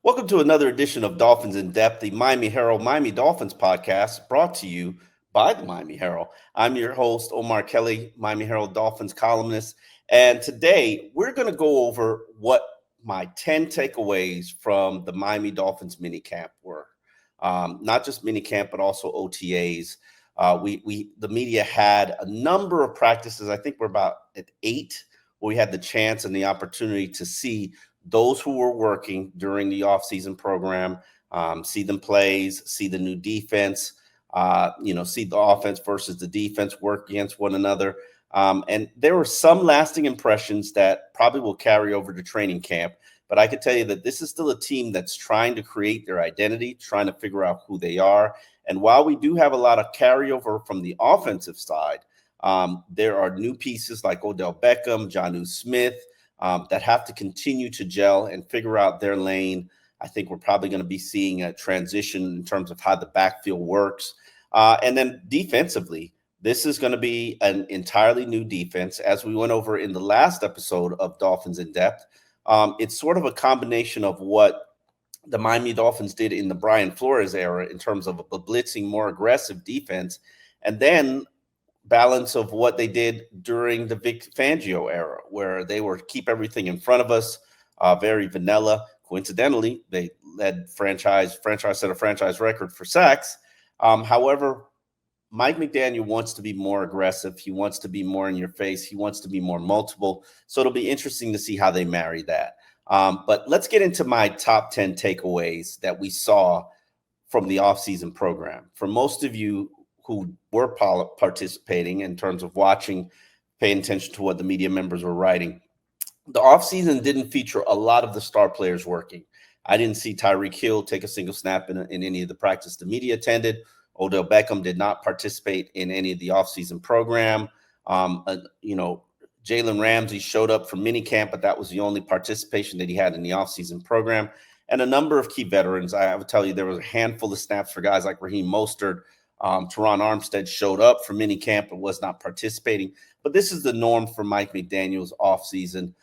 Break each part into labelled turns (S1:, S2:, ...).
S1: Welcome to another edition of Dolphins in Depth, the Miami Herald Miami Dolphins podcast brought to you by the Miami Herald. I'm your host, Omar Kelly, Miami Herald Dolphins columnist. And today we're going to go over what my 10 takeaways from the Miami Dolphins minicamp were. Not just minicamp, but also OTAs. The media had a number of practices. I think we're about at 8 where we had the chance and the opportunity to see those who were working during the offseason program, see them plays, see the new defense, see the offense versus the defense work against one another. And there were some lasting impressions that probably will carry over to training camp. But I can tell you that this is still a team that's trying to create their identity, trying to figure out who they are. And while we do have a lot of carryover from the offensive side, there are new pieces like Odell Beckham, Jonnu Smith, that have to continue to gel and figure out their lane. I think we're probably going to be seeing a transition in terms of how the backfield works. And then defensively, this is going to be an entirely new defense. As we went over in the last episode of Dolphins in Depth, it's sort of a combination of what the Miami Dolphins did in the Brian Flores era in terms of a blitzing, more aggressive defense, and then balance of what they did during the Vic Fangio era, where they were keep everything in front of us, very vanilla. Coincidentally, they led franchise set a franchise record for sacks. However, Mike McDaniel wants to be more aggressive. He wants to be more in your face. He wants to be more multiple. So it'll be interesting to see how they marry that. But let's get into my top 10 takeaways that we saw from the offseason program. For most of you who were participating in terms of watching, paying attention to what the media members were writing, the offseason didn't feature a lot of the star players working. I didn't see Tyreek Hill take a single snap in any of the practice the media attended. Odell Beckham did not participate in any of the offseason program. Jalen Ramsey showed up for minicamp, but that was the only participation that he had in the offseason program. And a number of key veterans. I would tell you there was a handful of snaps for guys like Raheem Mostert. Teron Armstead showed up for minicamp but was not participating. But this is the norm for Mike McDaniel's offseason.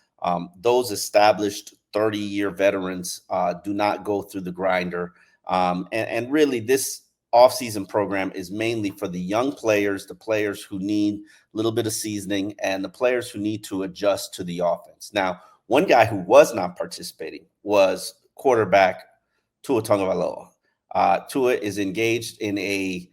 S1: Those established 30-year veterans do not go through the grinder. And really, this offseason program is mainly for the young players, the players who need a little bit of seasoning, and the players who need to adjust to the offense. Now, one guy who was not participating was quarterback Tua Tagovailoa. Tua is engaged in a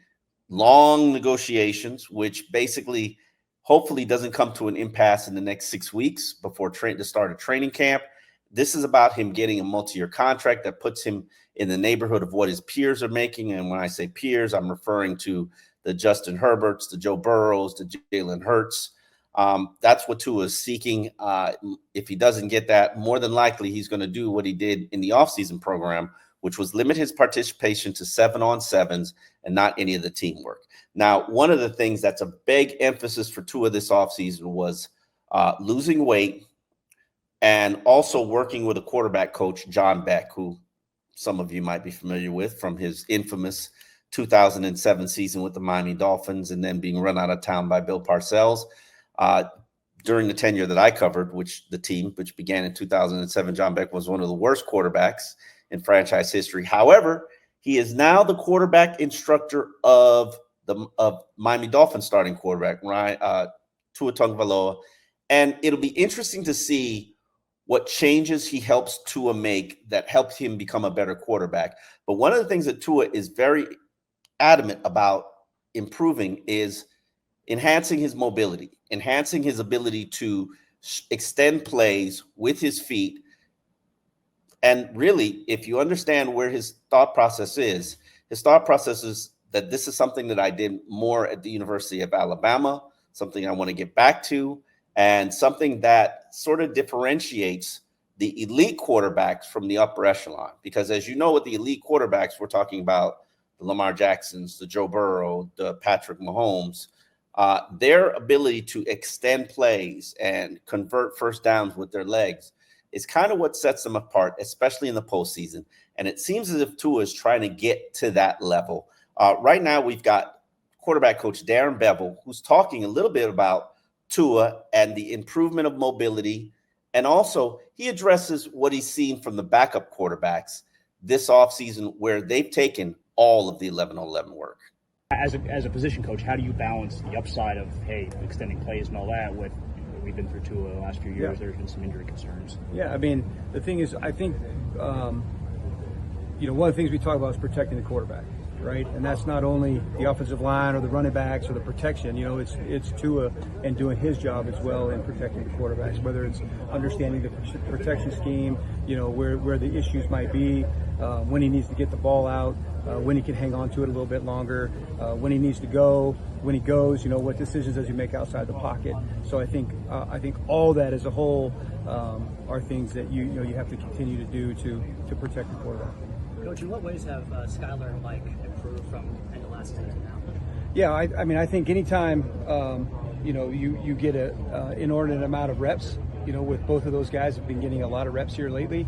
S1: long negotiations, which basically hopefully doesn't come to an impasse in the next 6 weeks before the start of training camp. This is about him getting a multi-year contract that puts him in the neighborhood of what his peers are making. And when I say peers, I'm referring to the Justin Herberts, the Joe Burrows, the Jalen Hurts. That's what Tua is seeking. If he doesn't get that, more than likely he's going to do what he did in the offseason program, which was limit his participation to 7-on-7s and not any of the teamwork. Now, one of the things that's a big emphasis for Tua this offseason was losing weight and also working with a quarterback coach, John Beck, who some of you might be familiar with from his infamous 2007 season with the Miami Dolphins and then being run out of town by Bill Parcells. During the tenure that I covered, which began in 2007, John Beck was one of the worst quarterbacks in franchise history. However, he is now the quarterback instructor of Miami Dolphins starting quarterback, Tua Tagovailoa. And it'll be interesting to see what changes he helps Tua make that helps him become a better quarterback. But one of the things that Tua is very adamant about improving is enhancing his mobility, enhancing his ability to extend plays with his feet. And really, if you understand where his thought process is that this is something that I did more at the University of Alabama, something I want to get back to, and something that sort of differentiates the elite quarterbacks from the upper echelon. Because as you know, with the elite quarterbacks, we're talking about the Lamar Jacksons, the Joe Burrow, the Patrick Mahomes, their ability to extend plays and convert first downs with their legs is kind of what sets them apart, especially in the postseason. And it seems as if Tua is trying to get to that level. Right now, we've got quarterback coach Darren Bevel, who's talking a little bit about Tua and the improvement of mobility. And also, he addresses what he's seen from the backup quarterbacks this offseason where they've taken all of the 11-on-11 work.
S2: As a position coach, how do you balance the upside of, hey, extending plays and all that with, we've been through two of the last few years, there's been some injury concerns.
S3: Yeah, I mean, the thing is, I think, one of the things we talk about is protecting the quarterback, right? And that's not only the offensive line or the running backs or the protection, it's Tua and doing his job as well in protecting the quarterbacks, whether it's understanding the protection scheme, where the issues might be, when he needs to get the ball out, when he can hang on to it a little bit longer, when he needs to go, when he goes, what decisions does he make outside the pocket. So I think all that as a whole are things that you have to continue to do to protect the quarterback.
S4: Coach, in what ways have Skylar and Mike improved from end of last season now?
S3: Yeah, I mean, I think anytime you get an inordinate amount of reps, with both of those guys have been getting a lot of reps here lately.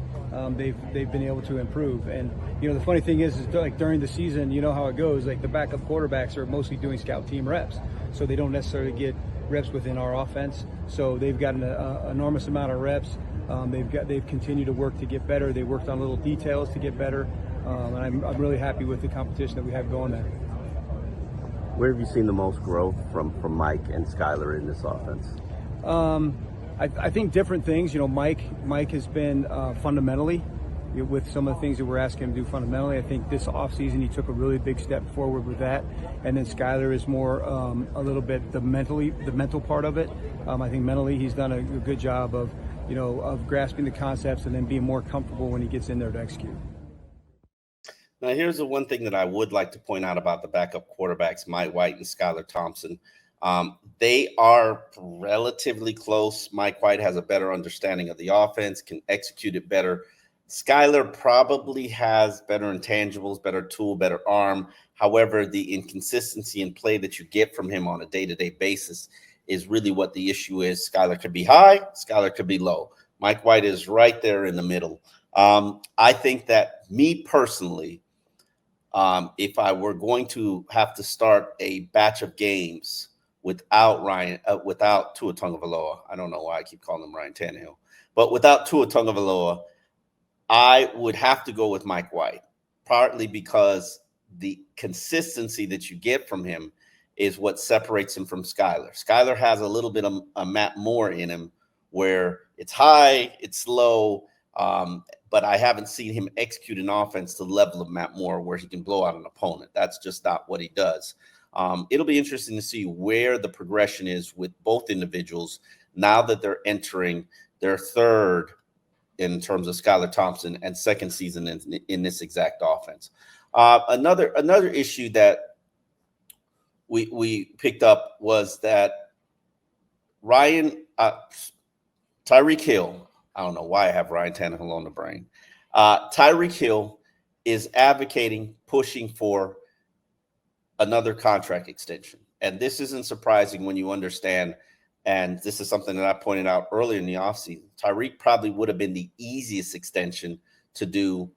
S3: They've been able to improve. And the funny thing is like during the season, you know how it goes. Like the backup quarterbacks are mostly doing scout team reps, so they don't necessarily get reps within our offense. So they've got an enormous amount of reps. They've continued to work to get better. They worked on little details to get better. And I'm really happy with the competition that we have going there.
S5: Where have you seen the most growth from Mike and Skylar in this offense?
S3: I think different things. Mike has been fundamentally, with some of the things that we're asking him to do fundamentally. I think this offseason he took a really big step forward with that. And then Skylar is more a little bit the mental part of it. I think mentally he's done a good job of grasping the concepts and then being more comfortable when he gets in there to execute.
S1: Now, here's the one thing that I would like to point out about the backup quarterbacks, Mike White and Skylar Thompson. They are relatively close. Mike White has a better understanding of the offense, can execute it better. Skylar probably has better intangibles, better tool, better arm. However, the inconsistency in play that you get from him on a day-to-day basis is really what the issue is. Skylar could be high, Skylar could be low. Mike White is right there in the middle. I think that me personally, if I were going to have to start a batch of games without Tua Tagovailoa, I don't know why I keep calling him Ryan Tannehill, but without Tua Tagovailoa, I would have to go with Mike White, partly because the consistency that you get from him is what separates him from Skylar. Skylar has a little bit of a Matt Moore in him where it's high, it's low, but I haven't seen him execute an offense to the level of Matt Moore where he can blow out an opponent. That's just not what he does. It'll be interesting to see where the progression is with both individuals now that they're entering their third in terms of Skylar Thompson and second season in this exact offense. Another issue that we picked up was that Tyreek Hill, I don't know why I have Ryan Tannehill on the brain. Tyreek Hill is advocating, pushing for another contract extension. And this isn't surprising when you understand, and this is something that I pointed out earlier in the offseason. Tyreek probably would have been the easiest extension to do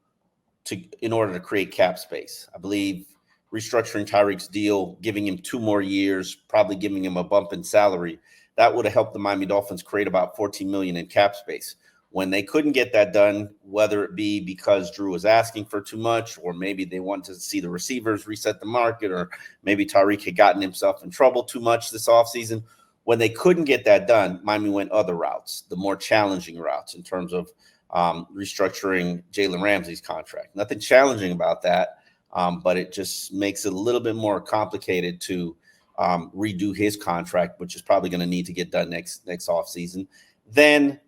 S1: in order to create cap space. I believe restructuring Tyreek's deal, giving him 2 more years, probably giving him a bump in salary, that would have helped the Miami Dolphins create about $14 million in cap space. When they couldn't get that done, whether it be because Drew was asking for too much, or maybe they wanted to see the receivers reset the market, or maybe Tyreek had gotten himself in trouble too much this offseason. When they couldn't get that done, Miami went other routes, the more challenging routes in terms of restructuring Jalen Ramsey's contract. Nothing challenging about that, but it just makes it a little bit more complicated to redo his contract, which is probably going to need to get done next offseason. Then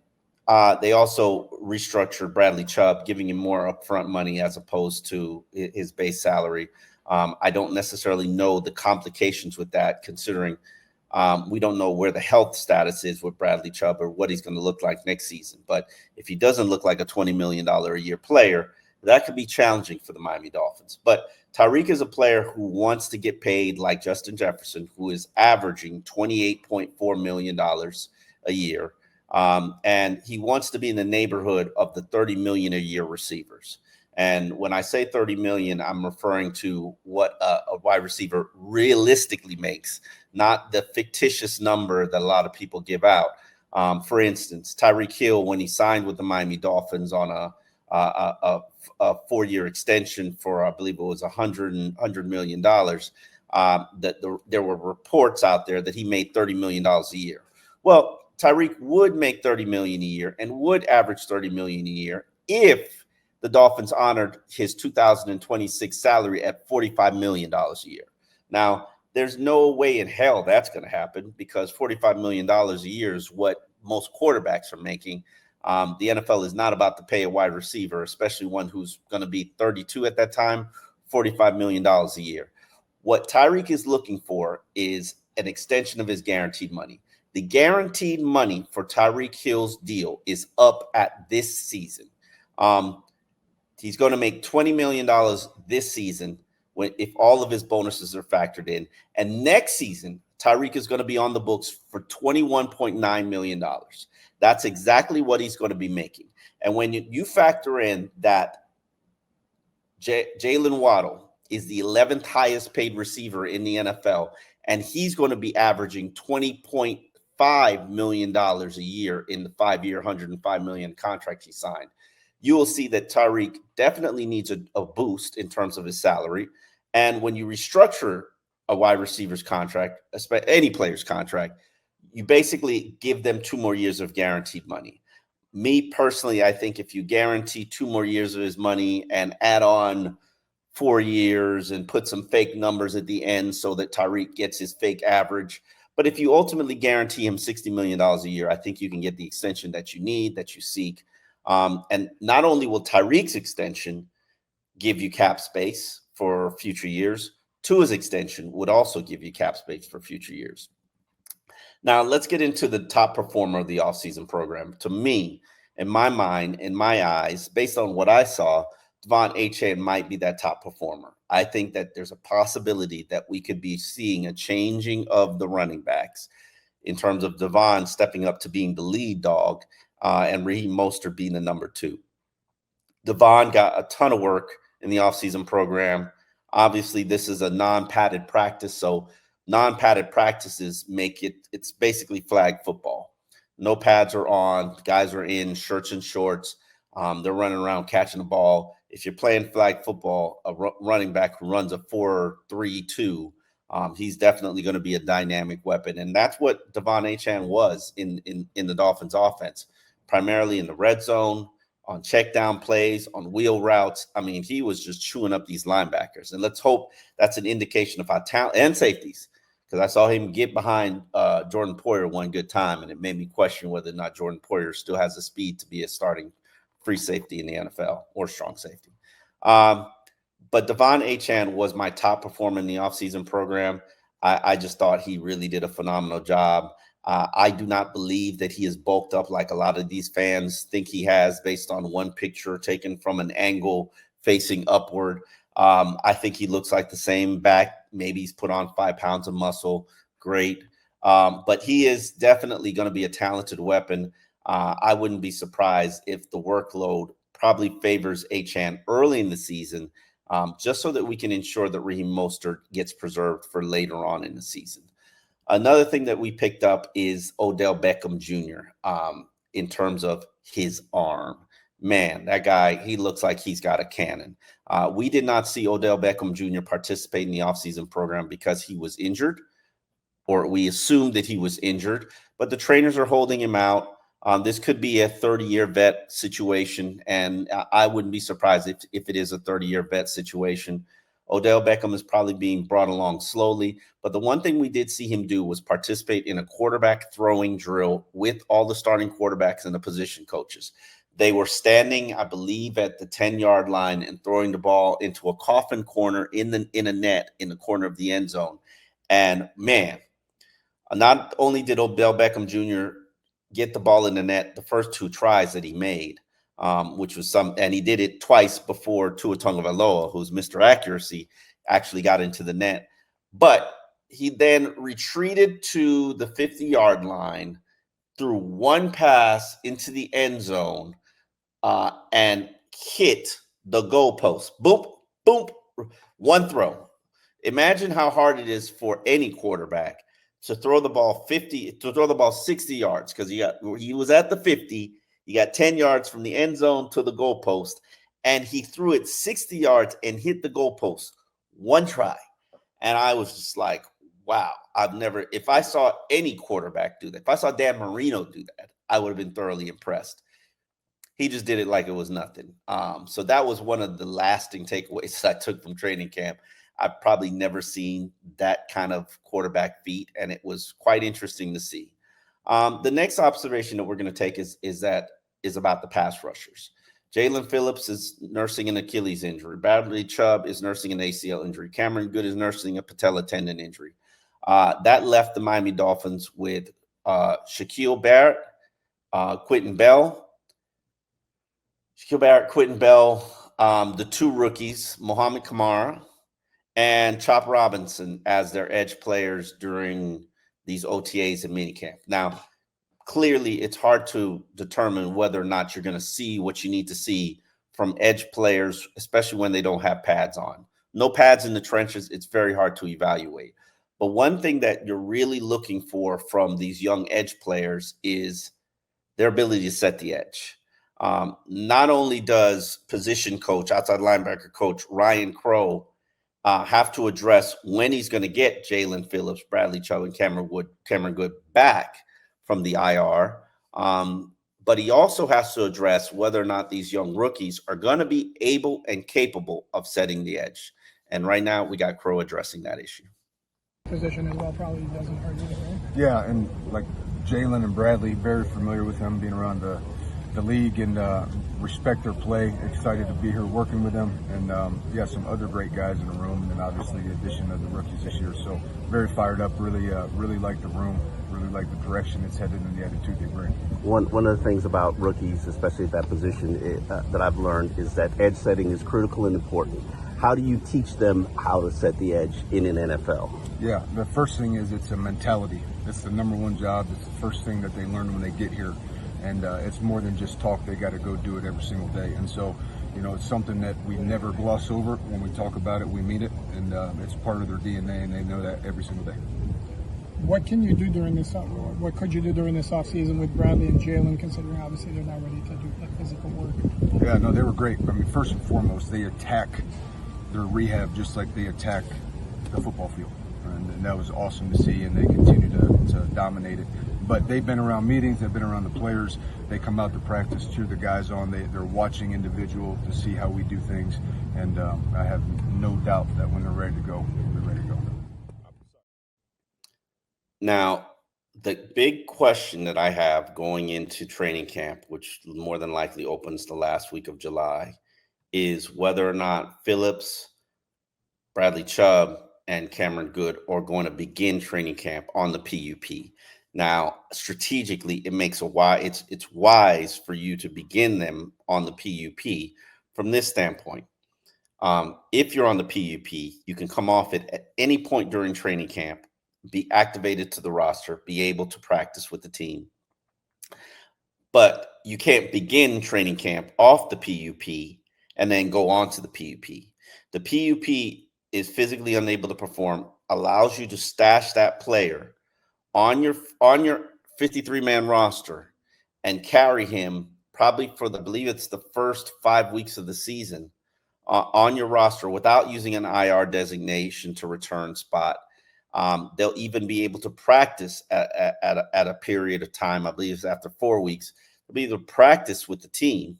S1: they also restructured Bradley Chubb, giving him more upfront money as opposed to his base salary. I don't necessarily know the complications with that, considering we don't know where the health status is with Bradley Chubb or what he's going to look like next season. But if he doesn't look like a $20 million a year player, that could be challenging for the Miami Dolphins. But Tyreek is a player who wants to get paid like Justin Jefferson, who is averaging $28.4 million a year. And he wants to be in the neighborhood of the 30 million a year receivers. And when I say 30 million, I'm referring to what a wide receiver realistically makes, not the fictitious number that a lot of people give out. For instance, Tyreek Hill, when he signed with the Miami Dolphins on a a 4-year extension for, I believe it was $100 million. There were reports out there that he made $30 million a year. Well, Tyreek would make $30 million a year and would average $30 million a year if the Dolphins honored his 2026 salary at $45 million a year. Now, there's no way in hell that's going to happen, because $45 million a year is what most quarterbacks are making. The NFL is not about to pay a wide receiver, especially one who's going to be 32 at that time, $45 million a year. What Tyreek is looking for is an extension of his guaranteed money. The guaranteed money for Tyreek Hill's deal is up at this season. He's going to make $20 million this season if all of his bonuses are factored in. And next season, Tyreek is going to be on the books for $21.9 million. That's exactly what he's going to be making. And when you factor in that Jalen Waddle is the 11th highest paid receiver in the NFL, and he's going to be averaging $20.5 million a year in the 5-year, $105 million contract he signed, you will see that Tyreek definitely needs a boost in terms of his salary. And when you restructure a wide receiver's contract, any player's contract, you basically give them 2 more years of guaranteed money. Me personally, I think if you guarantee 2 more years of his money and add on 4 years and put some fake numbers at the end so that Tyreek gets his fake average. But if you ultimately guarantee him $60 million a year, I think you can get the extension that you need, that you seek. And not only will Tyreek's extension give you cap space for future years, Tua's extension would also give you cap space for future years. Now, let's get into the top performer of the offseason program. To me, in my mind, in my eyes, based on what I saw, Devon Achane might be that top performer. I think that there's a possibility that we could be seeing a changing of the running backs in terms of Devon stepping up to being the lead dog and Raheem Mostert being the number 2. Devon got a ton of work in the offseason program. Obviously, this is a non-padded practice, so non-padded practices it's basically flag football. No pads are on. Guys are in shirts and shorts. They're running around catching the ball. If you're playing flag football, a running back who runs a 4-3-2, he's definitely going to be a dynamic weapon. And that's what Devon Achane was in the Dolphins offense, primarily in the red zone, on check down plays, on wheel routes. I mean, he was just chewing up these linebackers. And let's hope that's an indication of our talent, and safeties, because I saw him get behind Jordan Poyer one good time, and it made me question whether or not Jordan Poyer still has the speed to be a starting free safety in the NFL or strong safety. But Devon Achane was my top performer in the offseason program. I just thought he really did a phenomenal job. I do not believe that he is bulked up like a lot of these fans think he has based on one picture taken from an angle facing upward. I think he looks like the same back. Maybe he's put on 5 pounds of muscle. Great. But he is definitely going to be a talented weapon. I wouldn't be surprised if the workload probably favors Achane early in the season, just so that we can ensure that Raheem Mostert gets preserved for later on in the season. Another thing that we picked up is Odell Beckham Jr. In terms of his arm. Man, that guy, he looks like he's got a cannon. We did not see Odell Beckham Jr. participate in the offseason program because he was injured, or we assumed that he was injured, but the trainers are holding him out. This could be a 30-year vet situation, and I wouldn't be surprised if it is a 30-year vet situation. Odell Beckham is probably being brought along slowly, but the one thing we did see him do was participate in a quarterback throwing drill with all the starting quarterbacks and the position coaches. They were standing, I believe, at the 10-yard line and throwing the ball into a coffin corner in a net in the corner of the end zone. And man, not only did Odell Beckham Jr. get the ball in the net the first 2 tries that he made, which was and he did it twice before Tua Tagovailoa, who's Mr. Accuracy, actually got into the net. But he then retreated to the 50-yard line, threw one pass into the end zone, and hit the goalpost. Boom, boom, one throw. Imagine how hard it is for any quarterback to throw the ball 60 yards, because he was at the 50. He got 10 yards from the end zone to the goalpost, and he threw it 60 yards and hit the goalpost one try. And I was just like, wow, if I saw any quarterback do that, if I saw Dan Marino do that, I would have been thoroughly impressed. He just did it like it was nothing. So that was one of the lasting takeaways that I took from training camp. I've probably never seen that kind of quarterback feat, and it was quite interesting to see. The next observation that we're going to take is about the pass rushers. Jalen Phillips is nursing an Achilles injury. Bradley Chubb is nursing an ACL injury. Cameron Good is nursing a patella tendon injury. That left the Miami Dolphins with Shaquille Barrett, Quentin Bell, the two rookies, Mohamed Kamara and Chop Robinson as their edge players during these OTAs and minicamp. Now, clearly, it's hard to determine whether or not you're going to see what you need to see from edge players, especially when they don't have pads on. No pads in the trenches, it's very hard to evaluate. But one thing that you're really looking for from these young edge players is their ability to set the edge. Not only does position coach, outside linebacker coach Ryan Crow have to address when he's going to get Jalen Phillips, Bradley Chubb, and Cameron Good back from the IR, but he also has to address whether or not these young rookies are going to be able and capable of setting the edge. And right now, we got Crow addressing that issue.
S6: Position as well probably doesn't hurt either, right?
S7: Yeah, and like Jalen and Bradley, very familiar with him, being around the league, and respect their play. Excited to be here working with them, and some other great guys in the room, and then obviously the addition of the rookies this year. So very fired up. Really like the room. Really like the direction it's headed and the attitude they bring.
S5: One of the things about rookies, especially at that position, that I've learned is that edge setting is critical and important. How do you teach them how to set the edge in an NFL?
S7: Yeah, the first thing is it's a mentality. It's the number one job. It's the first thing that they learn when they get here. And it's more than just talk. They got to go do it every single day. And so, it's something that we never gloss over. When we talk about it, we mean it. And it's part of their DNA, and they know that every single day.
S6: What can you do during this? What could you do during this offseason with Bradley and Jalen, considering obviously they're not ready to do that physical work?
S7: Yeah, no, they were great. I mean, first and foremost, they attack their rehab just like they attack the football field. And that was awesome to see, and they continue to dominate it. But they've been around meetings, they've been around the players, they come out to practice, cheer the guys on, they're watching individual to see how we do things, and I have no doubt that when they're ready to go, they're ready to go.
S1: Now, the big question that I have going into training camp, which more than likely opens the last week of July, is whether or not Phillips, Bradley Chubb, and Cameron Good are going to begin training camp on the PUP. Now, strategically, it makes it's wise for you to begin them on the PUP from this standpoint. If you're on the PUP, you can come off it at any point during training camp, be activated to the roster, be able to practice with the team. But you can't begin training camp off the PUP and then go on to the PUP. The PUP is physically unable to perform, allows you to stash that player on your 53-man roster and carry him probably for I believe it's the first 5 weeks of the season on your roster without using an IR designation to return spot. They'll even be able to practice at a period of time. I believe it's after 4 weeks. They'll be able to practice with the team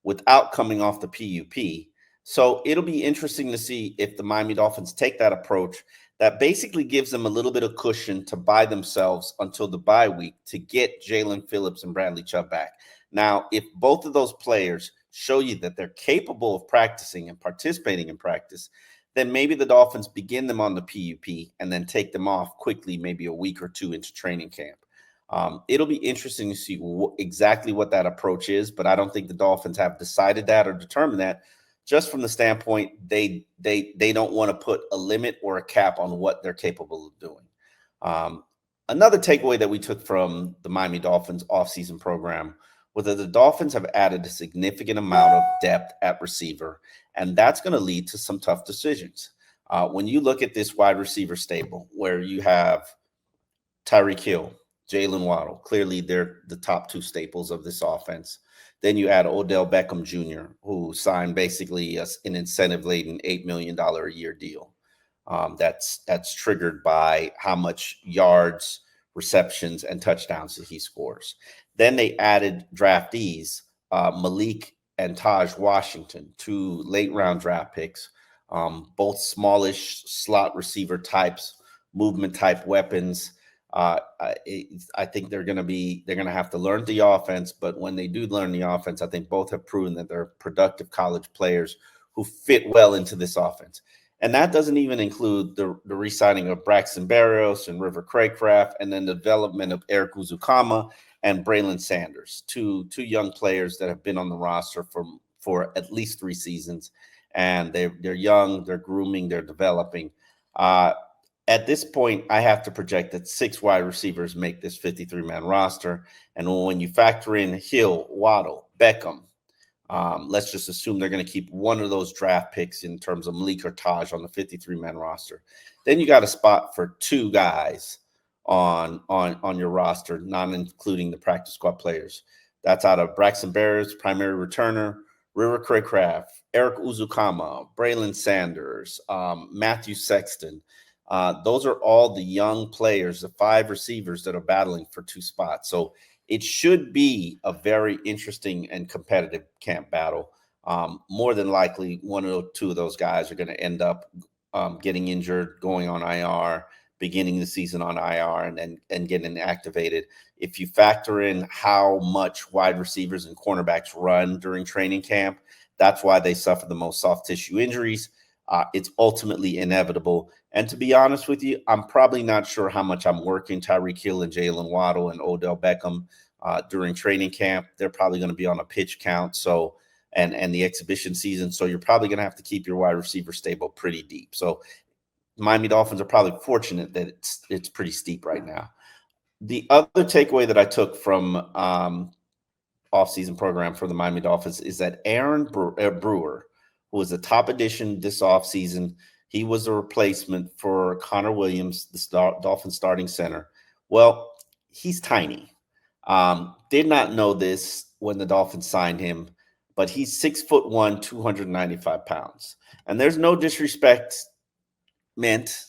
S1: without coming off the PUP. So it'll be interesting to see if the Miami Dolphins take that approach that basically gives them a little bit of cushion to buy themselves until the bye week to get Jalen Phillips and Bradley Chubb back. Now, if both of those players show you that they're capable of practicing and participating in practice, then maybe the Dolphins begin them on the PUP and then take them off quickly, maybe a week or two into training camp. It'll be interesting to see exactly what that approach is, but I don't think the Dolphins have decided that or determined that. Just from the standpoint, they don't want to put a limit or a cap on what they're capable of doing. Another takeaway that we took from the Miami Dolphins offseason program was that the Dolphins have added a significant amount of depth at receiver, and that's going to lead to some tough decisions. When you look at this wide receiver stable, where you have Tyreek Hill, Jalen Waddle, clearly they're the top two staples of this offense. Then you add Odell Beckham Jr., who signed basically an incentive-laden $8 million a year deal. That's triggered by how much yards, receptions, and touchdowns that he scores. Then they added draftees, Malik and Taj Washington, two late-round draft picks, both smallish slot receiver types, movement type weapons. I think they're going to have to learn the offense, but when they do learn the offense, I think both have proven that they're productive college players who fit well into this offense. And that doesn't even include the re-signing of Braxton Berrios and River Craycraft, and then the development of Eric Uzukama and Braylon Sanders, two young players that have been on the roster for at least 3 seasons. And they're young, they're grooming, they're developing. At this point, I have to project that 6 wide receivers make this 53-man roster. And when you factor in Hill, Waddle, Beckham, let's just assume they're going to keep one of those draft picks in terms of Malik or Taj on the 53-man roster. Then you got a spot for 2 guys on your roster, not including the practice squad players. That's out of Braxton Berrios, primary returner, River Craycraft, Eric Uzukama, Braylon Sanders, Matthew Sexton. Those are all the young players, the 5 receivers that are battling for 2 spots. So it should be a very interesting and competitive camp battle. More than likely, one or 2 of those guys are going to end up getting injured, going on IR, beginning the season on IR, and getting activated. If you factor in how much wide receivers and cornerbacks run during training camp, that's why they suffer the most soft tissue injuries. It's ultimately inevitable. And to be honest with you, I'm probably not sure how much I'm working Tyreek Hill and Jalen Waddle and Odell Beckham during training camp. They're probably going to be on a pitch count. So, and the exhibition season. So you're probably going to have to keep your wide receiver stable pretty deep. So Miami Dolphins are probably fortunate that it's pretty steep right now. The other takeaway that I took from offseason program for the Miami Dolphins is that Aaron Brewer, who was the top addition this offseason, he was a replacement for Connor Williams, the Dolphins starting center. Well, he's tiny. Did not know this when the Dolphins signed him, but he's 6'1", 295 pounds. And there's no disrespect meant,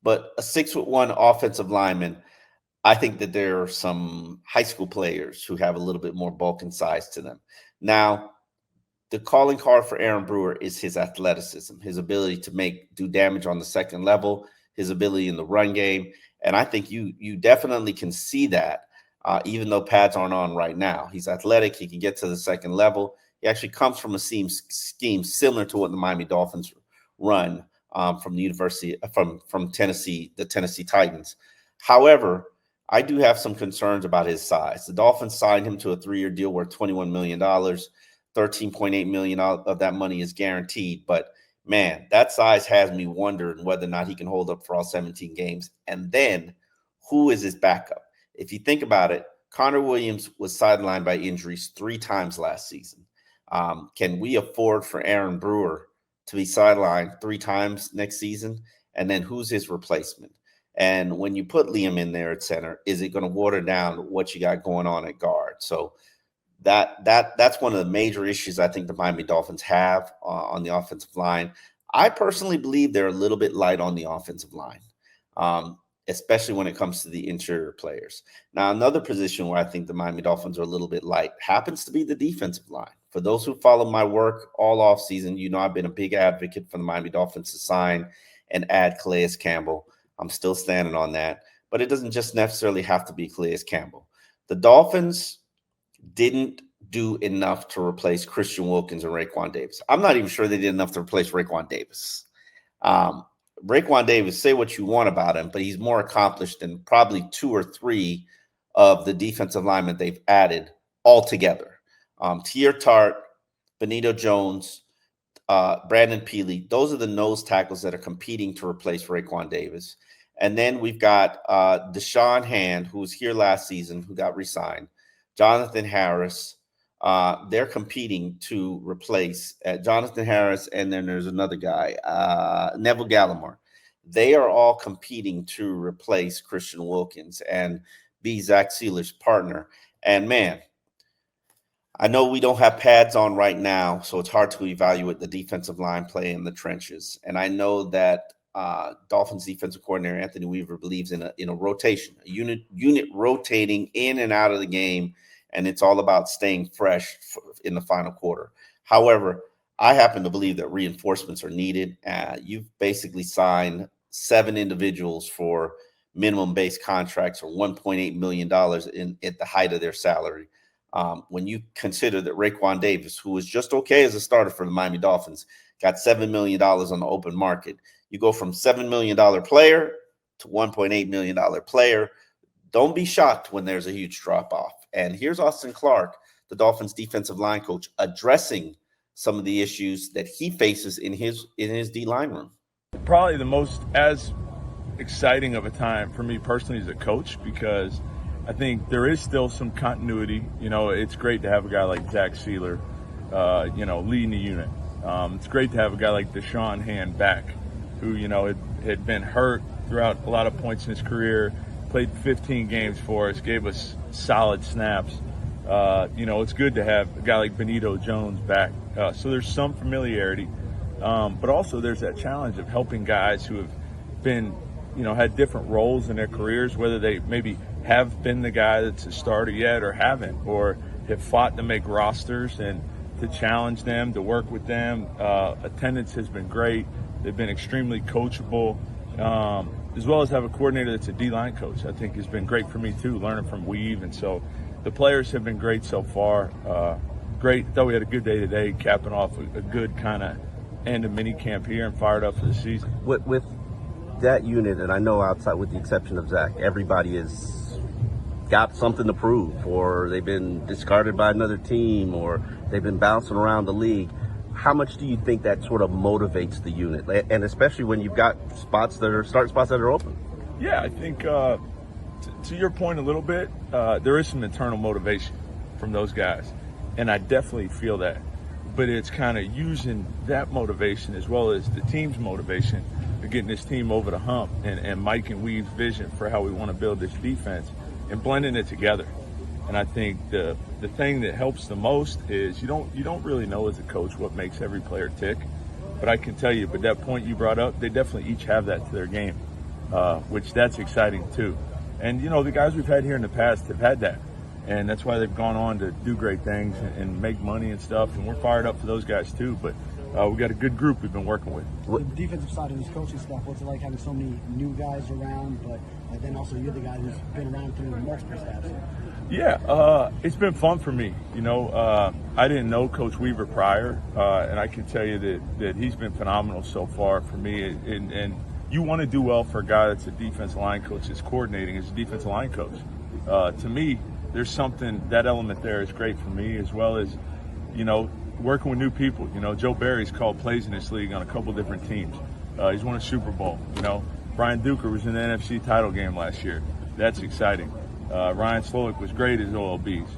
S1: but a 6'1" offensive lineman, I think that there are some high school players who have a little bit more bulk and size to them. Now, the calling card for Aaron Brewer is his athleticism, his ability to do damage on the second level, his ability in the run game. And I think you definitely can see that, even though pads aren't on right now. He's athletic. He can get to the second level. He actually comes from a scheme similar to what the Miami Dolphins run from the university, from Tennessee, the Tennessee Titans. However, I do have some concerns about his size. The Dolphins signed him to a 3-year deal worth $21 million. $13.8 million of that money is guaranteed. But, man, that size has me wondering whether or not he can hold up for all 17 games. And then who is his backup? If you think about it, Connor Williams was sidelined by injuries 3 times last season. Can we afford for Aaron Brewer to be sidelined 3 times next season? And then who's his replacement? And when you put Liam in there at center, is it going to water down what you got going on at guard? So that's one of the major issues I think the Miami Dolphins have on the offensive line. I personally believe they're a little bit light on the offensive line, especially when it comes to the interior players. Now, another position where I think the Miami Dolphins are a little bit light happens to be the defensive line. For those who follow my work all offseason, you know I've been a big advocate for the Miami Dolphins to sign and add Calais Campbell. I'm still standing on that. But it doesn't just necessarily have to be Calais Campbell. The Dolphins didn't do enough to replace Christian Wilkins and Raekwon Davis. I'm not even sure they did enough to replace Raekwon Davis. Raekwon Davis, say what you want about him, but he's more accomplished than probably 2 or 3 of the defensive linemen they've added altogether. Tier Tart, Benito Jones, Brandon Peely, those are the nose tackles that are competing to replace Raekwon Davis. And then we've got Deshaun Hand, who was here last season, who got re-signed. Jonathan Harris. They're competing to replace Jonathan Harris, and then there's another guy, Neville Gallimore. They are all competing to replace Christian Wilkins and be Zach Sealer's partner. And, man, I know we don't have pads on right now, so it's hard to evaluate the defensive line play in the trenches. And I know that Dolphins defensive coordinator Anthony Weaver believes in a rotation, a unit rotating in and out of the game, and it's all about staying fresh in the final quarter. However, I happen to believe that reinforcements are needed. You've basically signed 7 individuals for minimum base contracts or $1.8 million at the height of their salary. When you consider that Raekwon Davis, who was just okay as a starter for the Miami Dolphins, got $7 million on the open market, you go from $7 million player to $1.8 million player. Don't be shocked when there's a huge drop off. And here's Austin Clark, the Dolphins defensive line coach, addressing some of the issues that he faces in his D line room.
S8: Probably the most as exciting of a time for me personally as a coach, because I think there is still some continuity. You know, it's great to have a guy like Zach Sealer, leading the unit. It's great to have a guy like Deshaun Hand back, who, had been hurt throughout a lot of points in his career, played 15 games for us, gave us solid snaps. It's good to have a guy like Benito Jones back. So there's some familiarity, but also there's that challenge of helping guys who have been, had different roles in their careers, whether they maybe have been the guy that's a starter yet or haven't, or have fought to make rosters, and to challenge them, to work with them. Attendance has been great. They've been extremely coachable, as well as have a coordinator that's a D-line coach. I think has been great for me too, learning from Weave. And so the players have been great so far. Great. Thought we had a good day today, capping off a good kind of end of mini camp here, and fired up for the season.
S5: With that unit, and I know outside, with the exception of Zach, everybody has got something to prove, or they've been discarded by another team, or they've been bouncing around the league. How much do you think that sort of motivates the unit, and especially when you've got starting spots that are open?
S8: Yeah, I think to your point a little bit, there is some internal motivation from those guys, and I definitely feel that. But it's kind of using that motivation as well as the team's motivation to getting this team over the hump, and Mike and Weave's vision for how we want to build this defense, and blending it together. And I think the thing that helps the most is you don't really know as a coach what makes every player tick. But I can tell you, but that point you brought up, they definitely each have that to their game, which that's exciting too. And, the guys we've had here in the past have had that. And that's why they've gone on to do great things and make money and stuff. And we're fired up for those guys too. But we got a good group we've been working with.
S9: The defensive side of this coaching staff, what's it like having so many new guys around, but then also you're the guy who's been around through multiple staffs?
S8: Yeah, it's been fun for me. I didn't know Coach Weaver prior, and I can tell you that he's been phenomenal so far for me. And you want to do well for a guy that's a defensive line coach, that's coordinating as a defensive line coach. To me, there's something, that element there is great for me, as well as, working with new people. Joe Barry's called plays in this league on a couple different teams. He's won a Super Bowl. Brian Duker was in the NFC title game last year. That's exciting. Ryan Slowick was great as OLBs.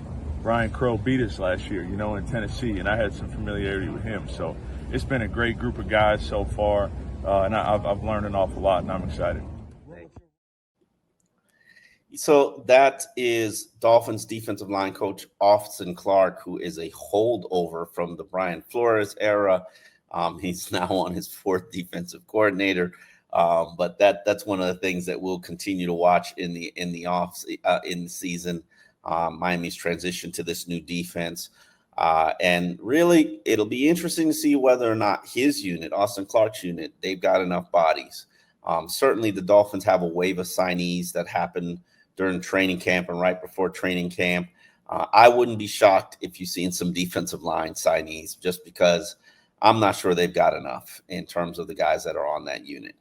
S8: Ryan Crow beat us last year, in Tennessee, and I had some familiarity with him. So it's been a great group of guys so far, and I've learned an awful lot, and I'm excited.
S1: So that is Dolphins defensive line coach Austin Clark, who is a holdover from the Brian Flores era. He's now on his 4th defensive coordinator. But that's one of the things that we'll continue to watch in the season. Miami's transition to this new defense, and really it'll be interesting to see whether or not his unit, Austin Clark's unit, they've got enough bodies. Certainly, the Dolphins have a wave of signees that happen during training camp and right before training camp. I wouldn't be shocked if you've seen some defensive line signees, just because I'm not sure they've got enough in terms of the guys that are on that unit.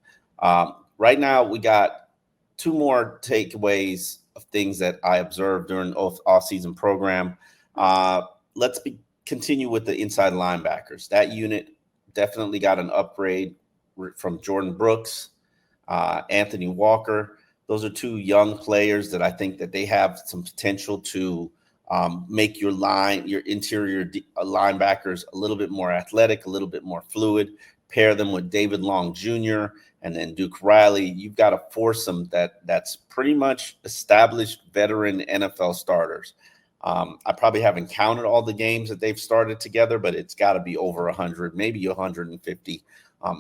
S1: Right now, we got 2 more takeaways of things that I observed during the off-season program. Let's continue with the inside linebackers. That unit definitely got an upgrade from Jordan Brooks, Anthony Walker. Those are 2 young players that I think that they have some potential to make your interior linebackers a little bit more athletic, a little bit more fluid. Pair them with David Long Jr. and then Duke Riley. You've got a foursome that's pretty much established veteran NFL starters. I probably haven't counted all the games that they've started together, but it's got to be over 100, maybe 150.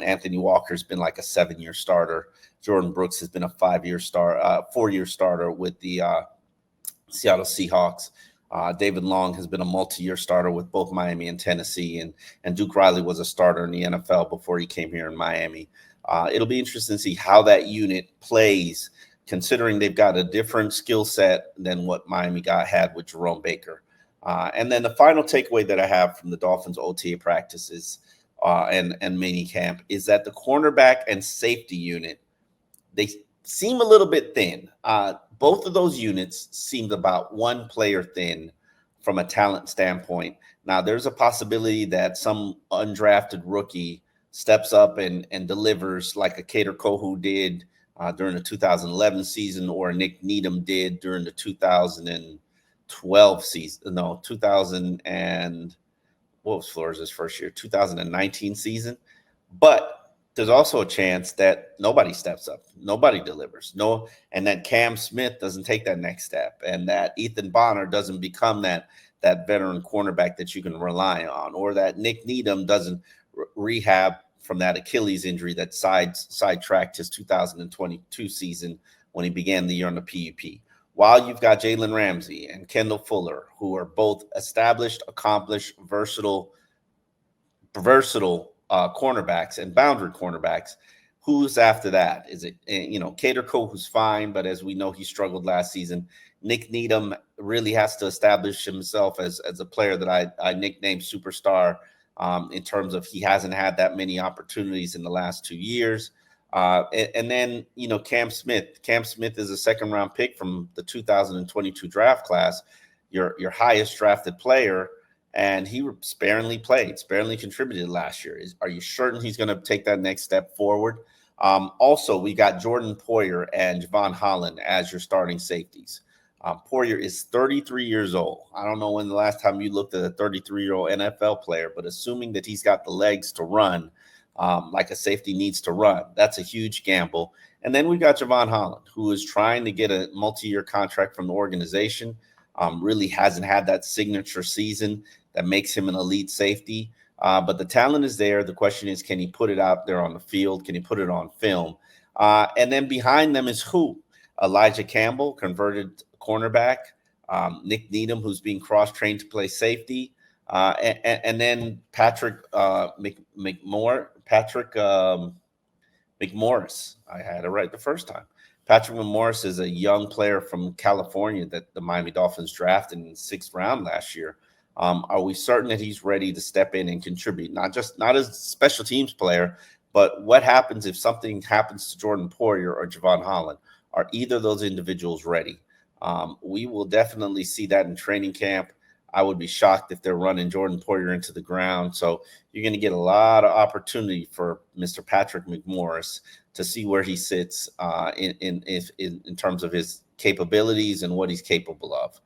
S1: Anthony Walker's been like a 7-year starter. Jordan Brooks has been a 4-year starter with the Seattle Seahawks. David Long has been a multi-year starter with both Miami and Tennessee, and Duke Riley was a starter in the NFL before he came here in Miami. It'll be interesting to see how that unit plays, considering they've got a different skill set than what Miami had with Jerome Baker. And then the final takeaway that I have from the Dolphins OTA practices and mini camp is that the cornerback and safety unit, they seem a little bit thin. Both of those units seemed about one player thin from a talent standpoint. Now, there's a possibility that some undrafted rookie steps up and delivers like a Kader Kohu did during the 2011 season, or Nick Needham did during the 2012 season. No, 2000 and what was Flores' first year? 2019 season. But there's also a chance that nobody steps up, nobody delivers, and that Cam Smith doesn't take that next step, and that Ethan Bonner doesn't become that veteran cornerback that you can rely on, or that Nick Needham doesn't rehab from that Achilles injury that sidetracked his 2022 season when he began the year on the PUP. While you've got Jalen Ramsey and Kendall Fuller, who are both established, accomplished, versatile cornerbacks and boundary cornerbacks, who's after that? Is it, Kader Cole, who's fine, but as we know, he struggled last season. Nick Needham really has to establish himself as a player that I nicknamed superstar, in terms of he hasn't had that many opportunities in the last 2 years. And then, Cam Smith. Cam Smith is a second-round pick from the 2022 draft class, your highest drafted player, and he sparingly contributed last year. Are you certain he's going to take that next step forward? Also, we got Jordan Poyer and Javon Holland as your starting safeties. Poyer is 33 years old. I don't know when the last time you looked at a 33-year-old NFL player, but assuming that he's got the legs to run like a safety needs to run, that's a huge gamble. And then we got Javon Holland, who is trying to get a multi-year contract from the organization, really hasn't had that signature season that makes him an elite safety. But the talent is there. The question is, can he put it out there on the field? Can he put it on film? And then behind them is who? Elijah Campbell, converted cornerback. Nick Needham, who's being cross-trained to play safety. And then Patrick McMorris. I had it right the first time. Patrick McMorris is a young player from California that the Miami Dolphins drafted in the 6th round last year. Are we certain that he's ready to step in and contribute? Not as a special teams player, but what happens if something happens to Jordan Poyer or Javon Holland? Are either of those individuals ready? We will definitely see that in training camp. I would be shocked if they're running Jordan Poyer into the ground. So you're going to get a lot of opportunity for Mr. Patrick McMorris to see where he sits in terms of his capabilities and what he's capable of.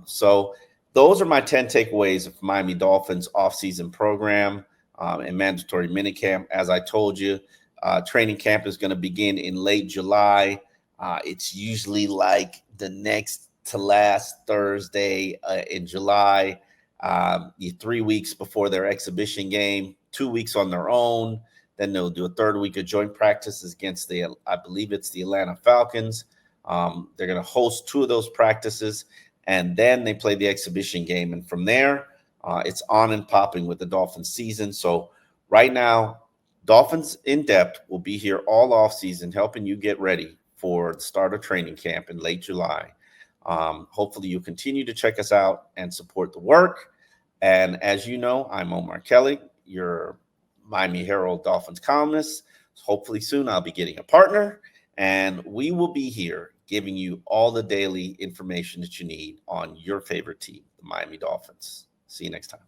S1: So those are my 10 takeaways of Miami Dolphins offseason program and mandatory minicamp. As I told you, training camp is going to begin in late July. It's usually like the next to last Thursday in July, 3 weeks before their exhibition game, 2 weeks on their own. Then they'll do a third week of joint practices against I believe it's the Atlanta Falcons. They're going to host 2 of those practices, and then they play the exhibition game. And from there, it's on and popping with the Dolphins season. So right now, Dolphins in Depth will be here all offseason, helping you get ready for the start of training camp in late July. Hopefully you continue to check us out and support the work. And as you know, I'm Omar Kelly, your Miami Herald Dolphins columnist. Hopefully soon I'll be getting a partner, and we will be here giving you all the daily information that you need on your favorite team, the Miami Dolphins. See you next time.